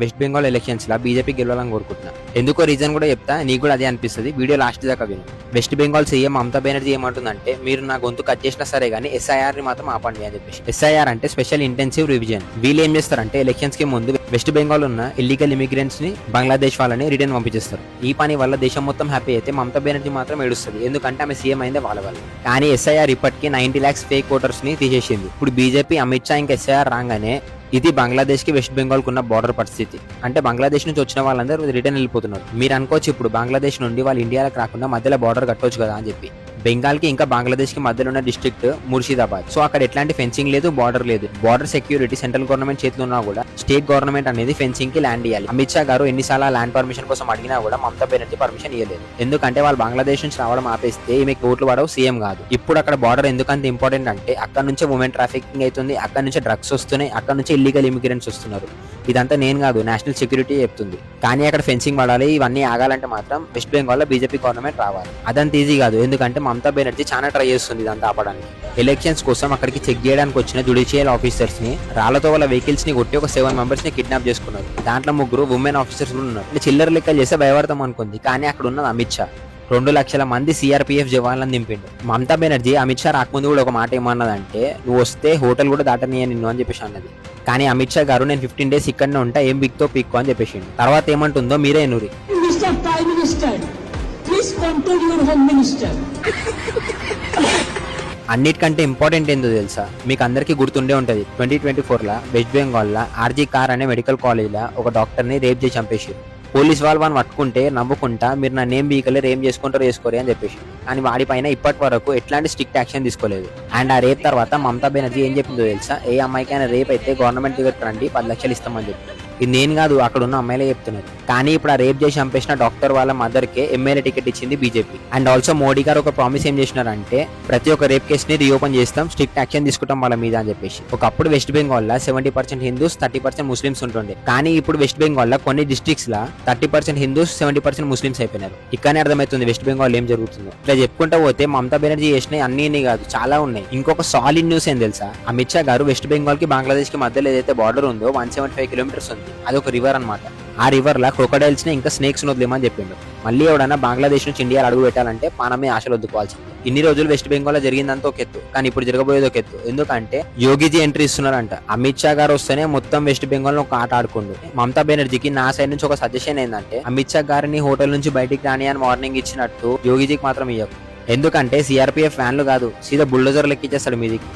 West Bengal elections లా BJP గెలవాలని కోరుకుంటున్నా. ఎందుకో రీజన్ కూడా చెప్తా, నీకు కూడా అదే అనిపిస్తుంది. వీడియో లాస్ట్ దాకా విను. వెస్ట్ బెంగాల్ సీఎం మమతా బెనర్జీ ఏమంటుందంటే, మీరు నా గొంతు కట్ చేసినా సరే గానీ SIR ని మాత్రం ఆపండి అని చెప్పేసి. SIR అంటే స్పెషల్ ఇంటెన్సివ్ రివిజన్. వీళ్ళు ఏం చేస్తారంటే ఎలక్షన్స్ కి ముందు వెస్ట్ బెంగాల్ ఉన్న ఇల్లీగల్ ఇమిగ్రెంట్స్ ని, బంగ్లాదేశ్ వాళ్ళని రిటర్న్ పంపించేస్తారు. ఈ పని వల్ల దేశం మొత్తం హ్యాపీ అయితే మమతా బెనర్జీ మాత్రం ఏడుస్తుంది. ఎందుకంటే ఆమె సీఎం అయిందే వాళ్ళ వల్ల. కానీ SIR ఇప్పటికీ 90 lakhs ఫేక్ ఓటర్స్ ని తీసేసింది. ఇప్పుడు బీజేపీ అమిత్ షా ఇంకా SIR రాగానే ఇది బంగ్లాదేశ్ కి వెస్ట్ బెంగాల్ కున్న బార్డర్ పరిస్థితి. అంటే బంగ్లాదేశ్ నుంచి వచ్చిన వాళ్ళందరూ రిటర్న్ వెళ్ళిపోతున్నారు. మీరు అనుకోవచ్చు ఇప్పుడు బంగ్లాదేశ్ నుండి వాళ్ళు ఇండియాలోకి రాకుండా మధ్యలో బార్డర్ కట్టొచ్చు కదా అని చెప్పి. బెంగాల్ కి ఇంకా బంగ్లాదేశ్ కి మధ్యలో ఉన్న డిస్ట్రిక్ట్ ముర్షిదాబాద్. సో అక్కడ ఎట్లాంటి ఫెన్సింగ్ లేదు, బార్డర్ లేదు. బార్డర్ సెక్యూరిటీ సెంట్రల్ గవర్నమెంట్ చేతిలో ఉన్నా కూడా స్టేట్ గవర్నమెంట్ అనేది ఫెన్సింగ్ కి ల్యాండ్ ఇవ్వాలి. అమిత్ షా గారు ఎన్నిసార్లు ల్యాండ్ పర్మిషన్ కోసం అడిగినా కూడా మమతా బెనర్జీ పర్మిషన్ ఇవ్వలేదు. ఎందుకంటే వాళ్ళు బంగ్లాదేశ్ నుంచి రావడం ఆపేస్తే ఈమెకి ఓట్లు పడవు, సీఎం కాదు. ఇప్పుడు అక్కడ బార్డర్ ఎందుకంత ఇంపార్టెంట్ అంటే అక్కడ నుంచే ఉమెన్ ట్రాఫికింగ్ అవుతుంది, అక్కడ నుంచి డ్రగ్స్ వస్తున్నాయి, అక్కడ నుంచి ఇల్లీగల్ ఇమిగ్రెంట్స్ వస్తున్నారు. ఇదంతా నేను కాదు, నేషనల్ సెక్యూరిటీ చెప్తుంది. కానీ అక్కడ ఫెన్సింగ్ పడాలి. ఇవన్నీ ఆగాలంటే మాత్రం వెస్ట్ బెంగాల్ లో బీజేపీ గవర్నమెంట్ రావాలి. అదంత ఈజీ కాదు. ఎందుకంటే మమతా బెనర్జీ చాలా ట్రై చేస్తుంది ఇదంతా ఆపడానికి. ఎలక్షన్స్ కోసం అక్కడికి చెక్ చేయడానికి వచ్చిన జ్యుడిషియల్ ఆఫీసర్స్ ని రాళ్లతో వాళ్ళ వెహికల్స్ ని కొట్టి ఒక 7 members ని కిడ్నాప్ చేసుకున్నారు. దాంట్లో 3 ఉమెన్ ఆఫీసర్స్ ఉన్నారు. చిల్లర లెక్కలు చేస్తే భయపడతాం అనుకుంది. కానీ అక్కడ ఉన్నది అమిత్ షా. 2 లక్షల మంది CRPF జవాన్లను దింపిండు. మమతా బెనర్జీ అమిత్ షా రాకముందు కూడా ఒక మాట ఏమన్నదంటే, నువ్వు వస్తే హోటల్ కూడా దాటనీయ నిన్ను అని చెప్పేసి అన్నది. కానీ అమిత్ షా గారు నేను 15 days ఇక్కడనే ఉంటా, ఏం బిక్తో పిక్కు అని చెప్పేసిండు. తర్వాత ఏమంటుందో మీరే ఎనురి. అన్నిటికంటే ఇంపార్టెంట్ ఏందో తెలుసా? మీకు అందరికీ గుర్తుండే ఉంటది, 2024 లా వెస్ట్ బెంగాల్ లా RG కార్ అనే మెడికల్ కాలేజ్ లా ఒక డాక్టర్ ని రేప్ చేసి చంపేసారు. పోలీస్ వాళ్ళు పట్టుకుంటే నవ్వుకుంటా, మీరు నా నేమ్ బీకలే, ఏం చేసుకుంటారో చేసుకోరే అని చెప్పేసి. కానీ వాడి పైన ఇప్పటి వరకు ఎట్లాంటి స్ట్రిక్ట్ యాక్షన్ తీసుకోలేదు. అండ్ ఆ రేప్ తర్వాత మమతా బెనర్జీ ఏం చెప్పిందో తెలుసా? ఏ అమ్మాయికైనా రేప్ అయితే గవర్నమెంట్ దగ్గరికి రండి, 10 లక్షలు ఇస్తామని చెప్పి. ఇది నేను కాదు, అక్కడ ఉన్న అమ్మాయిలే చెప్తున్నారు. కానీ ఇప్పుడు ఆ రేప్ చేసి చంపేసిన డాక్టర్ వాళ్ళ మదర్ కే MLA టికెట్ ఇచ్చింది బీజేపీ. అండ్ ఆల్సో మోడీ గారు ఒక ప్రామిస్ ఏం చేసినారంటే, ప్రతి ఒక్క రేప్ కేసు ని రీఓపెన్ చేస్తాం, స్ట్రిక్ట్ యాక్షన్ తీసుకుంటాం వాళ్ళ మీద అని చెప్పేసి. ఒకప్పుడు వెస్ట్ బెంగాల్ లో 70% హిందూస్, 30% ముస్లిమ్స్ ఉంటుండే. కానీ ఇప్పుడు వెస్ట్ బెంగాల్ లో కొన్ని డిస్ట్రిక్ట్స్ లా 30% హిందూస్, 70% ముస్లిమ్స్ అయిపోయినారు. ఇక్కడనే అర్థమవుతుంది వెస్ట్ బెంగాల్ ఏం జరుగుతుందో. ఇట్లా చెప్పుకుంటా పోతే మమతా బెనర్జీ చేసిన అన్ని కాదు, చాలా ఉన్నాయి. ఇంకొక సాలిడ్ న్యూస్ ఏం తెలుసా? అమిత్ షా గారు వెస్ట్ బెంగాల్ కి బంగ్లాదేశ్ కి మధ్యలో ఏదైతే బార్డర్ ఉందో 175 kilometers ఉంది. అది ఒక రివర్ అన్నమాట. ఆ రివర్ లా క్రొకడైల్స్ ని ఇంకా స్నేక్స్ వదిలేమని చెప్పిండు. మళ్ళీ ఎవడన్నా బంగ్లాదేశ్ నుంచి ఇండియా అడుగు పెట్టాలంటే మనమే ఆశలు వద్దుకోవాల్సింది. ఇన్ని రోజులు వెస్ట్ బెంగాల్ లో జరిగిందంతా ఒక ఎత్తు, కానీ ఇప్పుడు జరగబోయేది ఒక ఎత్తు. ఎందుకంటే యోగిజీ ఎంట్రీ ఇస్తున్నారంట. అమిత్ షా గారు వస్తేనే మొత్తం వెస్ట్ బెంగాల్ లో ఒక ఆట ఆడుకుండు. మమతా బెనర్జీకి నా సైడ్ నుంచి ఒక సజెషన్ ఏంటంటే, అమిత్ షా గారిని హోటల్ నుంచి బయటికి రాని అని వార్నింగ్ ఇచ్చినట్టు యోగిజీకి మాత్రం ఇవ్వకు. ఎందుకంటే CRPF ఫ్యాన్లు కాదు, సీదా బుల్డోజర్ లెక్కిచ్చేస్తాడు మీదికి.